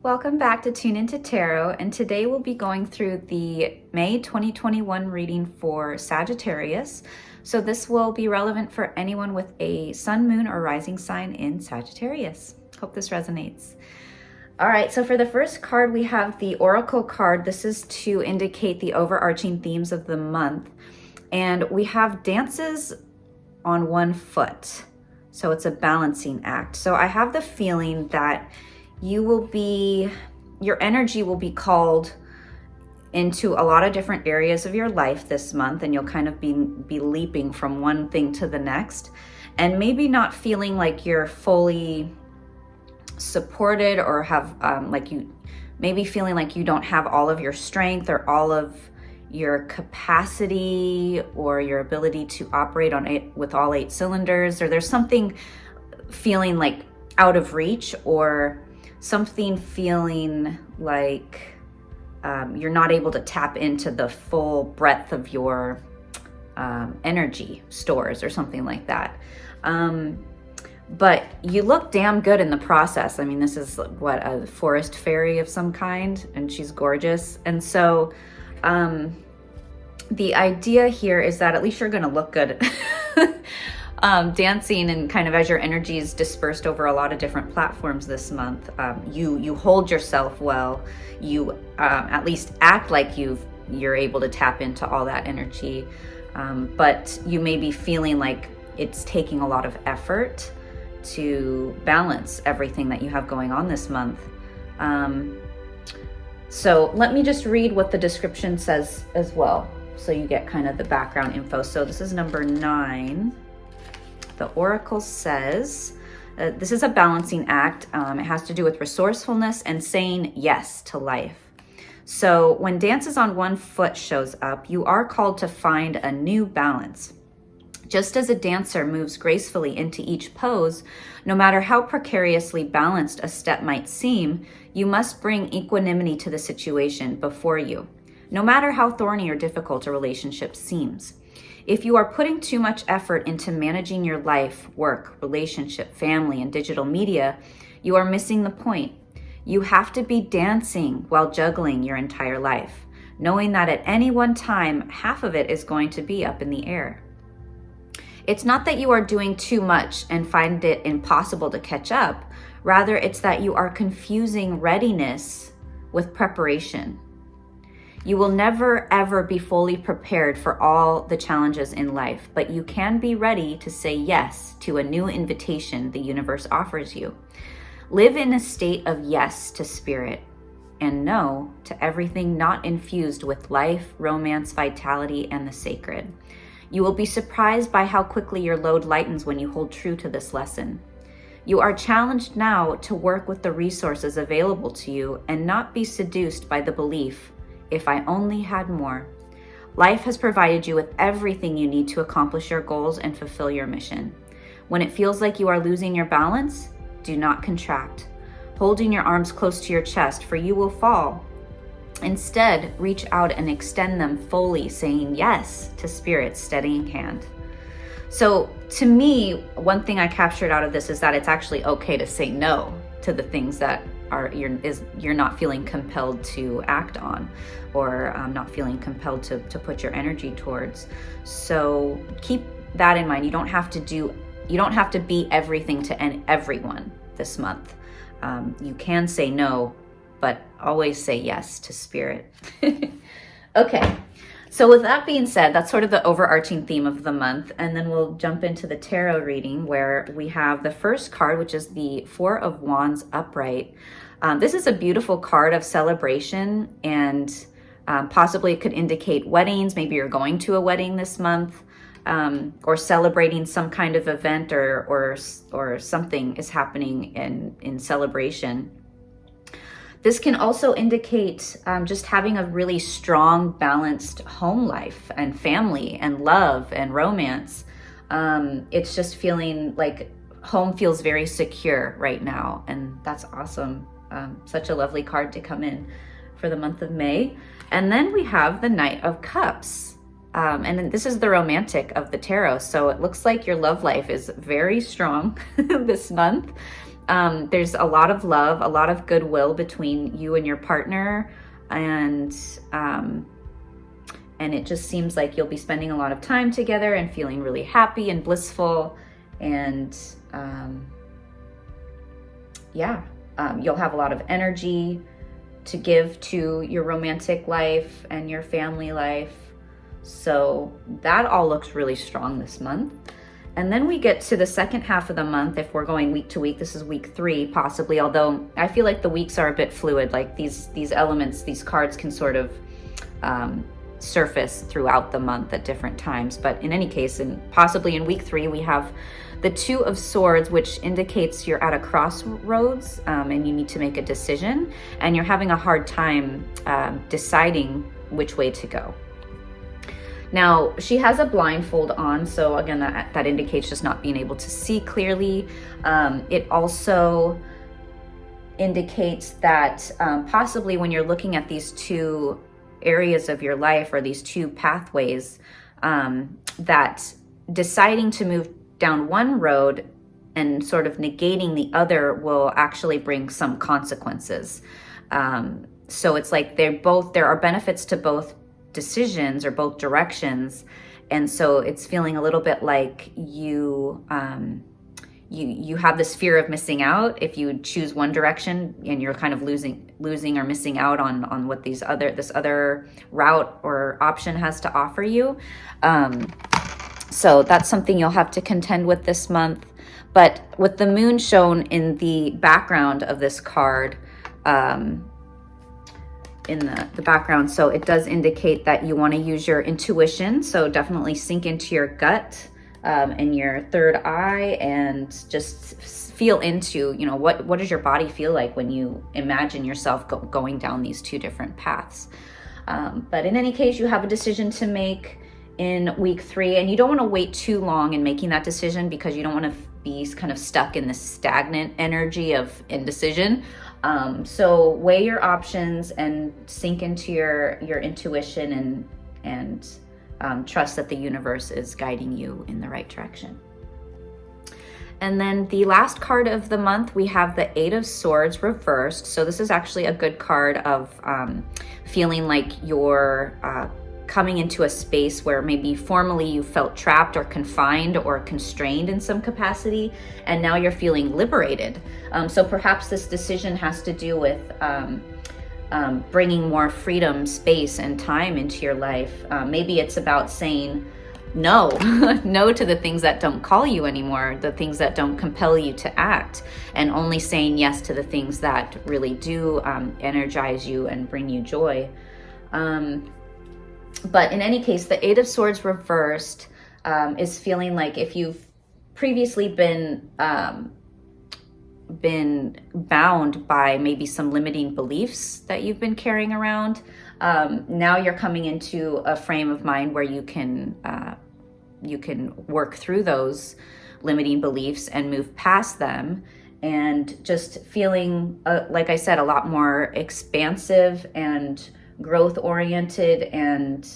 Welcome back to Tune Into Tarot, and today we'll be going through the May 2021 reading for Sagittarius. So this will be relevant for anyone with a sun, moon, or rising sign in Sagittarius. Hope this resonates. All right, so for the first card, we have the Oracle card. This is to indicate the overarching themes of the month. And we have dances on one foot. So it's a balancing act. So I have the feeling that your energy will be called into a lot of different areas of your life this month, and you'll kind of be leaping from one thing to the next, and maybe not feeling like you're fully supported, or have maybe feeling like you don't have all of your strength or all of your capacity or your ability to operate with all 8 cylinders, or there's something feeling like out of reach, or something feeling like you're not able to tap into the full breadth of your energy stores or something like that. But you look damn good in the process. I mean, this is what, a forest fairy of some kind, and she's gorgeous. And so the idea here is that at least you're gonna look good dancing, and kind of as your energy is dispersed over a lot of different platforms this month, you hold yourself well. You at least act like you're able to tap into all that energy, but you may be feeling like it's taking a lot of effort to balance everything that you have going on this month. So let me just read what the description says as well, so you get kind of the background info. So this is number 9. The Oracle says, this is a balancing act. It has to do with resourcefulness and saying yes to life. So when dances on one foot shows up, you are called to find a new balance. Just as a dancer moves gracefully into each pose, no matter how precariously balanced a step might seem, you must bring equanimity to the situation before you, no matter how thorny or difficult a relationship seems. If you are putting too much effort into managing your life, work, relationship, family, and digital media, you are missing the point. You have to be dancing while juggling your entire life, knowing that at any one time, half of it is going to be up in the air. It's not that you are doing too much and find it impossible to catch up. Rather, it's that you are confusing readiness with preparation. You will never, ever be fully prepared for all the challenges in life, but you can be ready to say yes to a new invitation the universe offers you. Live in a state of yes to spirit and no to everything not infused with life, romance, vitality, and the sacred. You will be surprised by how quickly your load lightens when you hold true to this lesson. You are challenged now to work with the resources available to you and not be seduced by the belief, if I only had more. Life has provided you with everything you need to accomplish your goals and fulfill your mission. When it feels like you are losing your balance, do not contract, holding your arms close to your chest, for you will fall. Instead, reach out and extend them fully, saying yes to Spirit's steadying hand. So to me, one thing I captured out of this is that it's actually okay to say no to the things that you're not feeling compelled to act on, or not feeling compelled to put your energy towards. So keep that in mind. You don't have to be everything to everyone this month. You can say no, but always say yes to Spirit. Okay. So with that being said, that's sort of the overarching theme of the month. And then we'll jump into the tarot reading, where we have the first card, which is the 4 of Wands upright. This is a beautiful card of celebration, and possibly it could indicate weddings. Maybe you're going to a wedding this month, or celebrating some kind of event, or something is happening in celebration. This can also indicate just having a really strong, balanced home life and family and love and romance. It's just feeling like home feels very secure right now, and that's awesome. Such a lovely card to come in for the month of May. And then we have the Knight of Cups. And this is the romantic of the tarot. So it looks like your love life is very strong this month. There's a lot of love, a lot of goodwill between you and your partner, and it just seems like you'll be spending a lot of time together and feeling really happy and blissful, and you'll have a lot of energy to give to your romantic life and your family life. So that all looks really strong this month. And then we get to the second half of the month. If we're going week to week, this is week 3 possibly, although I feel like the weeks are a bit fluid. Like these elements, these cards can sort of surface throughout the month at different times. But in any case, and possibly in week 3, we have the 2 of Swords, which indicates you're at a crossroads and you need to make a decision, and you're having a hard time deciding which way to go. Now, she has a blindfold on, so again, that indicates just not being able to see clearly. It also indicates that possibly when you're looking at these 2 areas of your life, or these 2 pathways, that deciding to move down one road and sort of negating the other will actually bring some consequences. So it's like there are benefits to both decisions or both directions, and so it's feeling a little bit like you have this fear of missing out if you choose one direction, and you're kind of losing or missing out on what this other route or option has to offer you. So that's something you'll have to contend with this month. But with the moon shown in the background of this card, in the background, so it does indicate that you want to use your intuition. So definitely sink into your gut and your third eye, and just feel into, what does your body feel like when you imagine yourself going down these 2 different paths. But in any case, you have a decision to make in week 3, and you don't want to wait too long in making that decision, because you don't want to be kind of stuck in this stagnant energy of indecision. So weigh your options and sink into your intuition, and trust that the universe is guiding you in the right direction. And then the last card of the month, we have the 8 of Swords reversed. So this is actually a good card of feeling like you're coming into a space where maybe formerly you felt trapped or confined or constrained in some capacity, and now you're feeling liberated. So perhaps this decision has to do with bringing more freedom, space, and time into your life. Maybe it's about saying no, no to the things that don't call you anymore, the things that don't compel you to act, and only saying yes to the things that really do energize you and bring you joy. But in any case, the 8 of Swords reversed is feeling like if you've previously been bound by maybe some limiting beliefs that you've been carrying around, now you're coming into a frame of mind where you can work through those limiting beliefs and move past them, and just feeling, like I said, a lot more expansive and growth oriented, and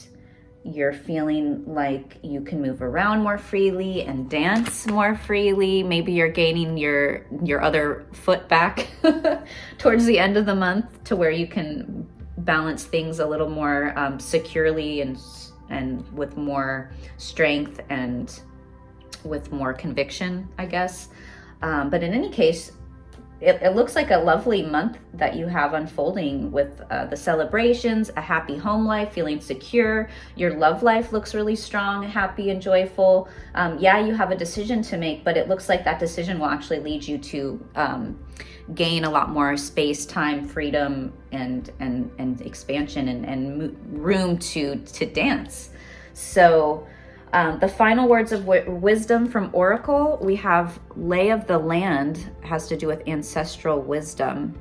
you're feeling like you can move around more freely and dance more freely. Maybe you're gaining your other foot back towards the end of the month, to where you can balance things a little more securely and with more strength and with more conviction, I guess. But in any case, it looks like a lovely month that you have unfolding with the celebrations, a happy home life, feeling secure. Your love life looks really strong, happy, and joyful. You have a decision to make, but it looks like that decision will actually lead you to gain a lot more space, time, freedom, and expansion, and room to dance. So the final words of wisdom from Oracle, we have Lay of the Land, has to do with ancestral wisdom.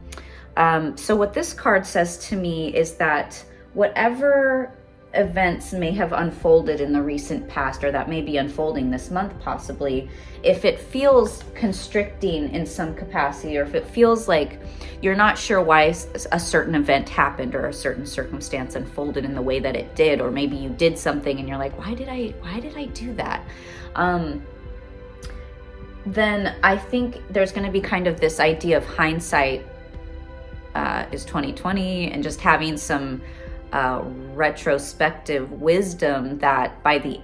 So what this card says to me is that whatever events may have unfolded in the recent past, or that may be unfolding this month possibly, if it feels constricting in some capacity, or if it feels like you're not sure why a certain event happened or a certain circumstance unfolded in the way that it did, or maybe you did something and you're like, why did I do that? then I think there's going to be kind of this idea of hindsight is 2020, and just having some retrospective wisdom that by the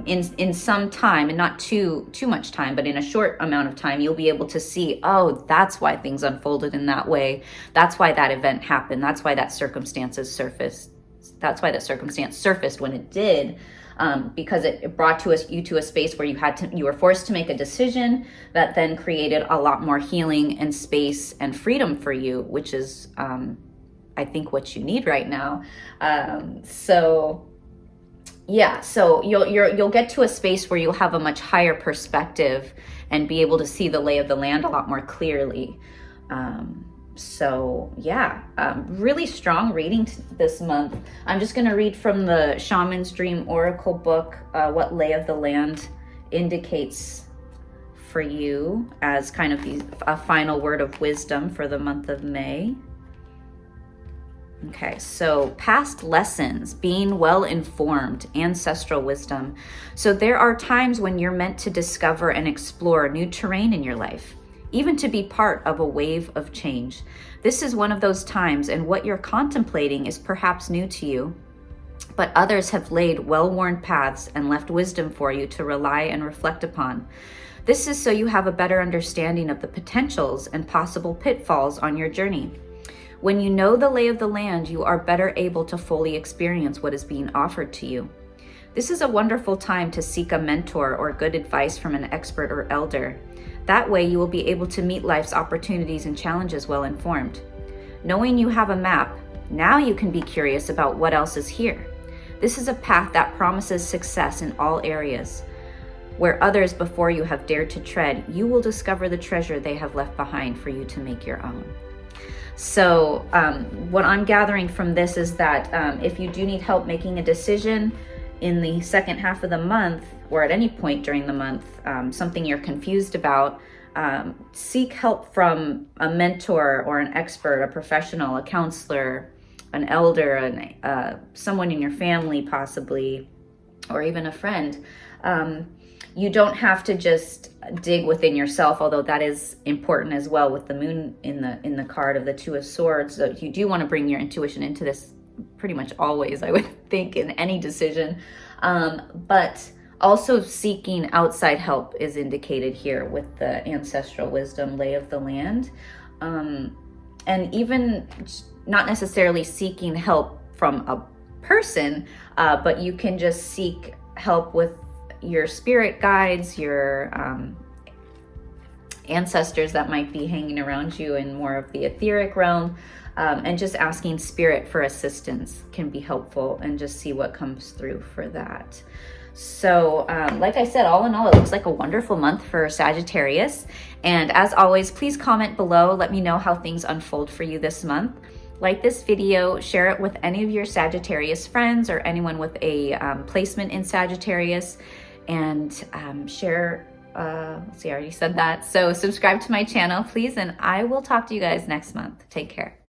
in some time, and not too much time, but in a short amount of time, you'll be able to see, oh, that's why things unfolded in that way. That's why that event happened. That's why that circumstances surfaced. That's why that circumstance surfaced when it did, because it brought you to a space where you were forced to make a decision that then created a lot more healing and space and freedom for you, which is, I think, what you need right now. So you'll get to a space where you'll have a much higher perspective and be able to see the lay of the land a lot more clearly. Really strong reading this month. I'm just going to read from the Shaman's Dream Oracle book, what lay of the land indicates for you as kind of a final word of wisdom for the month of May. Okay, so past lessons, being well informed, ancestral wisdom. So there are times when you're meant to discover and explore new terrain in your life, even to be part of a wave of change. This is one of those times, and what you're contemplating is perhaps new to you, but others have laid well-worn paths and left wisdom for you to rely and reflect upon. This is so you have a better understanding of the potentials and possible pitfalls on your journey. When you know the lay of the land, you are better able to fully experience what is being offered to you. This is a wonderful time to seek a mentor or good advice from an expert or elder. That way you will be able to meet life's opportunities and challenges well informed. Knowing you have a map, now you can be curious about what else is here. This is a path that promises success in all areas. Where others before you have dared to tread, you will discover the treasure they have left behind for you to make your own. So what I'm gathering from this is that if you do need help making a decision in the second half of the month, or at any point during the month, something you're confused about, seek help from a mentor or an expert, a professional, a counselor, an elder, someone in your family possibly, or even a friend. You don't have to just dig within yourself, although that is important as well with the moon in the card of the Two of Swords. So you do want to bring your intuition into this pretty much always, I would think, in any decision. But also seeking outside help is indicated here with the ancestral wisdom, lay of the land. And even not necessarily seeking help from a person, but you can just seek help with your spirit guides, your ancestors that might be hanging around you in more of the etheric realm, and just asking spirit for assistance can be helpful, and just see what comes through for that. So like I said, all in all, it looks like a wonderful month for Sagittarius. And as always, please comment below. Let me know how things unfold for you this month. Like this video, share it with any of your Sagittarius friends or anyone with a placement in Sagittarius, and share, let's see, I already said that. So subscribe to my channel, please, and I will talk to you guys next month. Take care.